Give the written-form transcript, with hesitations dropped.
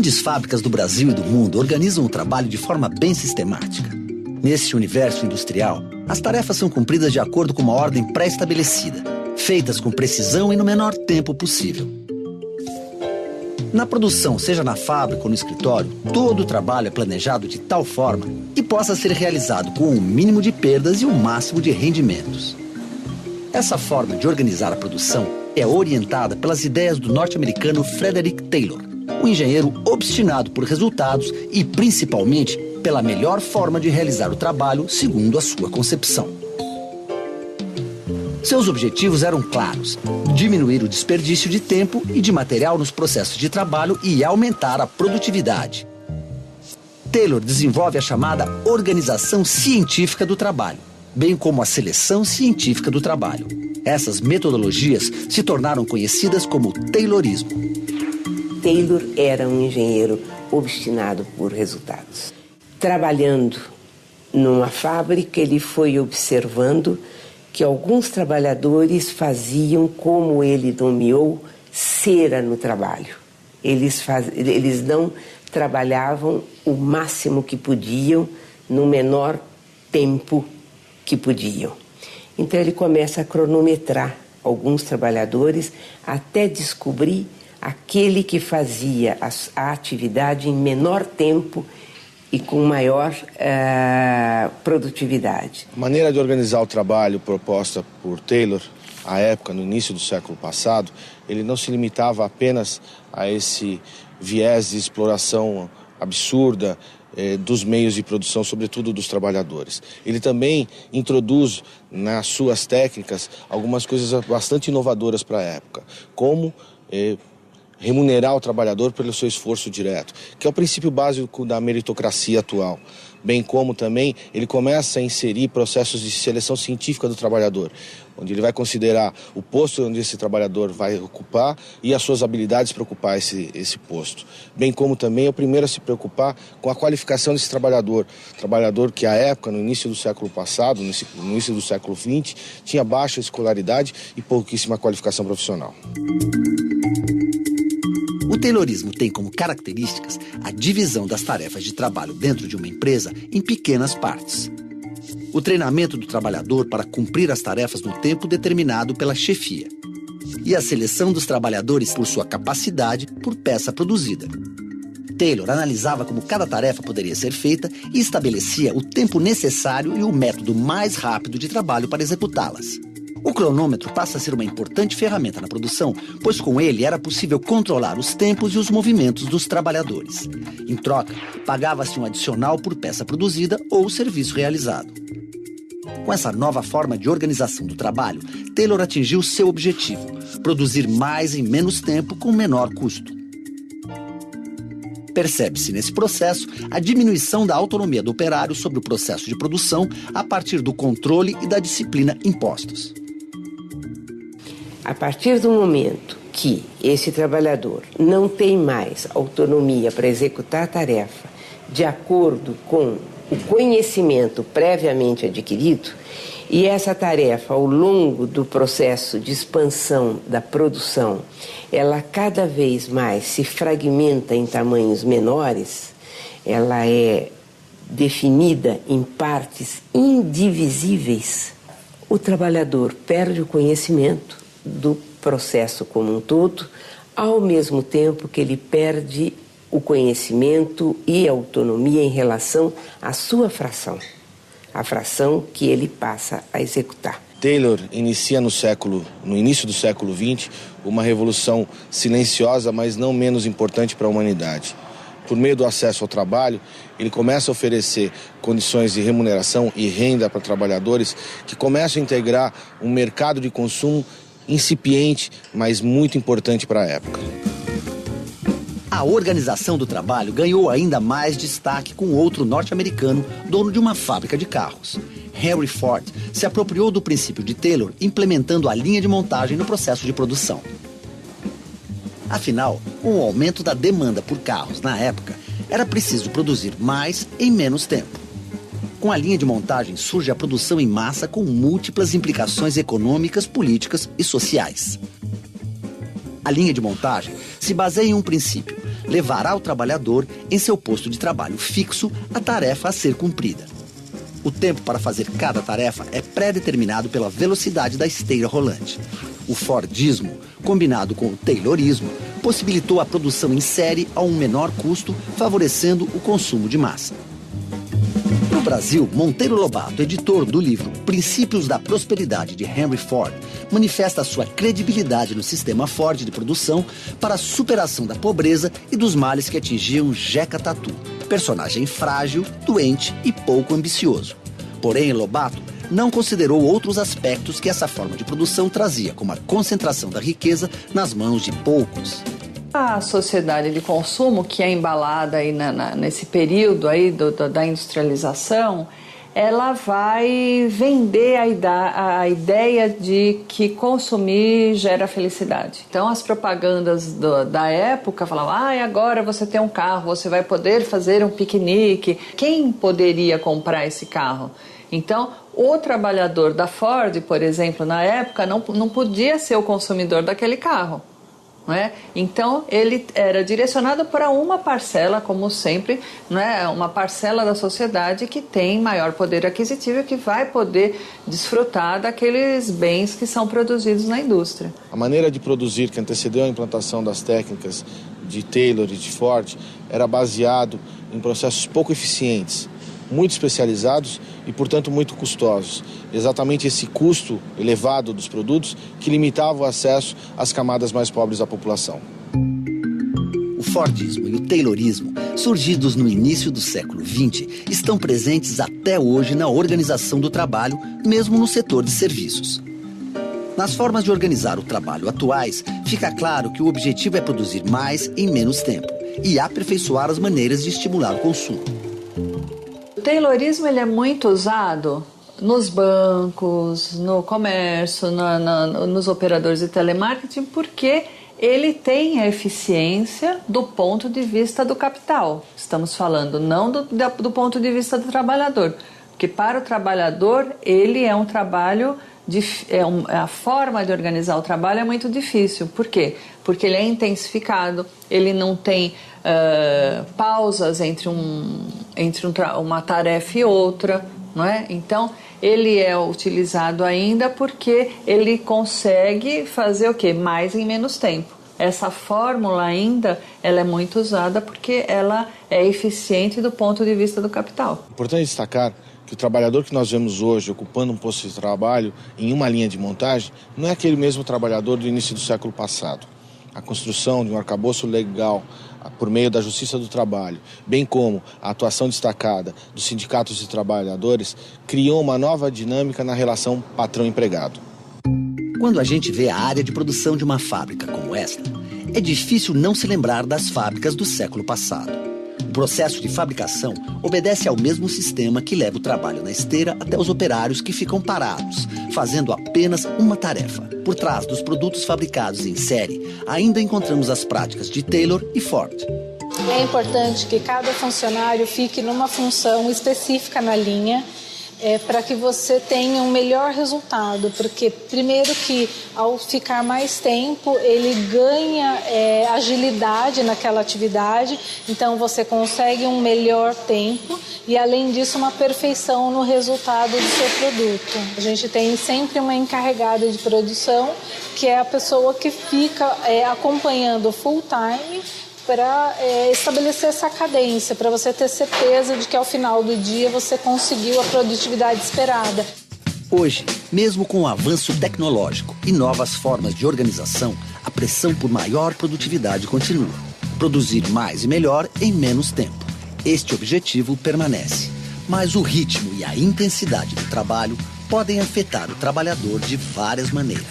Grandes fábricas do Brasil e do mundo organizam o trabalho de forma bem sistemática. Nesse universo industrial, as tarefas são cumpridas de acordo com uma ordem pré-estabelecida, feitas com precisão e no menor tempo possível. Na produção, seja na fábrica ou no escritório, todo o trabalho é planejado de tal forma que possa ser realizado com o mínimo de perdas e o máximo de rendimentos. Essa forma de organizar a produção é orientada pelas ideias do norte-americano Frederick Taylor, um engenheiro obstinado por resultados e, principalmente, pela melhor forma de realizar o trabalho segundo a sua concepção. Seus objetivos eram claros: diminuir o desperdício de tempo e de material nos processos de trabalho e aumentar a produtividade. Taylor desenvolve a chamada organização científica do trabalho, bem como a seleção científica do trabalho. Essas metodologias se tornaram conhecidas como Taylorismo. Taylor era um engenheiro obstinado por resultados. Trabalhando numa fábrica, ele foi observando que alguns trabalhadores faziam, como ele nomeou, cera no trabalho. Eles não trabalhavam o máximo que podiam, no menor tempo que podiam. Então ele começa a cronometrar alguns trabalhadores até descobrir aquele que fazia a atividade em menor tempo e com maior produtividade. A maneira de organizar o trabalho proposta por Taylor, à época, no início do século passado, ele não se limitava apenas a esse viés de exploração absurda dos meios de produção, sobretudo dos trabalhadores. Ele também introduz nas suas técnicas algumas coisas bastante inovadoras para a época, como remunerar o trabalhador pelo seu esforço direto, que é o princípio básico da meritocracia atual. Bem como também ele começa a inserir processos de seleção científica do trabalhador, onde ele vai considerar o posto onde esse trabalhador vai ocupar e as suas habilidades para ocupar esse posto. Bem como também é o primeiro a se preocupar com a qualificação desse trabalhador que à época, no início do século passado, no início do século XX, tinha baixa escolaridade e pouquíssima qualificação profissional. O Taylorismo tem como características a divisão das tarefas de trabalho dentro de uma empresa em pequenas partes. O treinamento do trabalhador para cumprir as tarefas no tempo determinado pela chefia. E a seleção dos trabalhadores por sua capacidade por peça produzida. Taylor analisava como cada tarefa poderia ser feita e estabelecia o tempo necessário e o método mais rápido de trabalho para executá-las. O cronômetro passa a ser uma importante ferramenta na produção, pois com ele era possível controlar os tempos e os movimentos dos trabalhadores. Em troca, pagava-se um adicional por peça produzida ou serviço realizado. Com essa nova forma de organização do trabalho, Taylor atingiu seu objetivo: produzir mais em menos tempo com menor custo. Percebe-se nesse processo a diminuição da autonomia do operário sobre o processo de produção a partir do controle e da disciplina impostos. A partir do momento que esse trabalhador não tem mais autonomia para executar a tarefa de acordo com o conhecimento previamente adquirido, e essa tarefa, ao longo do processo de expansão da produção, ela cada vez mais se fragmenta em tamanhos menores, ela é definida em partes indivisíveis, o trabalhador perde o conhecimento do processo como um todo, ao mesmo tempo que ele perde o conhecimento e a autonomia em relação à sua fração, a fração que ele passa a executar. Taylor inicia no início do século XX, uma revolução silenciosa, mas não menos importante para a humanidade. Por meio do acesso ao trabalho, ele começa a oferecer condições de remuneração e renda para trabalhadores que começam a integrar um mercado de consumo incipiente, mas muito importante para a época. A organização do trabalho ganhou ainda mais destaque com outro norte-americano, dono de uma fábrica de carros. Henry Ford se apropriou do princípio de Taylor, implementando a linha de montagem no processo de produção. Afinal, com o aumento da demanda por carros na época, era preciso produzir mais em menos tempo. Com a linha de montagem surge a produção em massa com múltiplas implicações econômicas, políticas e sociais. A linha de montagem se baseia em um princípio: levará o trabalhador em seu posto de trabalho fixo a tarefa a ser cumprida. O tempo para fazer cada tarefa é pré-determinado pela velocidade da esteira rolante. O Fordismo, combinado com o Taylorismo, possibilitou a produção em série a um menor custo, favorecendo o consumo de massa. No Brasil, Monteiro Lobato, editor do livro Princípios da Prosperidade de Henry Ford, manifesta sua credibilidade no sistema Ford de produção para a superação da pobreza e dos males que atingiam Jeca Tatu, personagem frágil, doente e pouco ambicioso. Porém, Lobato não considerou outros aspectos que essa forma de produção trazia, como a concentração da riqueza nas mãos de poucos. A sociedade de consumo, que é embalada aí nesse período aí da industrialização, ela vai vender a ideia de que consumir gera felicidade. Então, as propagandas da época falavam: agora você tem um carro, você vai poder fazer um piquenique. Quem poderia comprar esse carro? Então, o trabalhador da Ford, por exemplo, na época, não podia ser o consumidor daquele carro. Não é? Então, ele era direcionado para uma parcela, como sempre, não é? Uma parcela da sociedade que tem maior poder aquisitivo e que vai poder desfrutar daqueles bens que são produzidos na indústria. A maneira de produzir que antecedeu a implantação das técnicas de Taylor e de Ford era baseado em processos pouco eficientes, muito especializados e, portanto, muito custosos. Exatamente esse custo elevado dos produtos que limitava o acesso às camadas mais pobres da população. O Fordismo e o Taylorismo, surgidos no início do século XX, estão presentes até hoje na organização do trabalho, mesmo no setor de serviços. Nas formas de organizar o trabalho atuais, fica claro que o objetivo é produzir mais em menos tempo e aperfeiçoar as maneiras de estimular o consumo. O Taylorismo ele é muito usado nos bancos, no comércio, nos operadores de telemarketing, porque ele tem a eficiência do ponto de vista do capital. Estamos falando não do ponto de vista do trabalhador, porque para o trabalhador ele é um trabalho, a forma de organizar o trabalho é muito difícil. Por quê? Porque ele é intensificado, ele não tem pausas entre uma tarefa e outra, não é? Então, ele é utilizado ainda porque ele consegue fazer o quê? Mais em menos tempo. Essa fórmula ainda ela é muito usada porque ela é eficiente do ponto de vista do capital. Importante destacar que o trabalhador que nós vemos hoje ocupando um posto de trabalho em uma linha de montagem não é aquele mesmo trabalhador do início do século passado. A construção de um arcabouço legal por meio da Justiça do Trabalho, bem como a atuação destacada dos sindicatos de trabalhadores, criou uma nova dinâmica na relação patrão-empregado. Quando a gente vê a área de produção de uma fábrica como esta, é difícil não se lembrar das fábricas do século passado. O processo de fabricação obedece ao mesmo sistema que leva o trabalho na esteira até os operários que ficam parados, fazendo apenas uma tarefa. Por trás dos produtos fabricados em série, ainda encontramos as práticas de Taylor e Ford. É importante que cada funcionário fique numa função específica na linha, para que você tenha um melhor resultado, porque primeiro que ao ficar mais tempo ele ganha agilidade naquela atividade, então você consegue um melhor tempo e além disso uma perfeição no resultado do seu produto. A gente tem sempre uma encarregada de produção que é a pessoa que fica acompanhando full time para estabelecer essa cadência, para você ter certeza de que ao final do dia você conseguiu a produtividade esperada. Hoje, mesmo com o avanço tecnológico e novas formas de organização, a pressão por maior produtividade continua. Produzir mais e melhor em menos tempo. Este objetivo permanece, mas o ritmo e a intensidade do trabalho podem afetar o trabalhador de várias maneiras.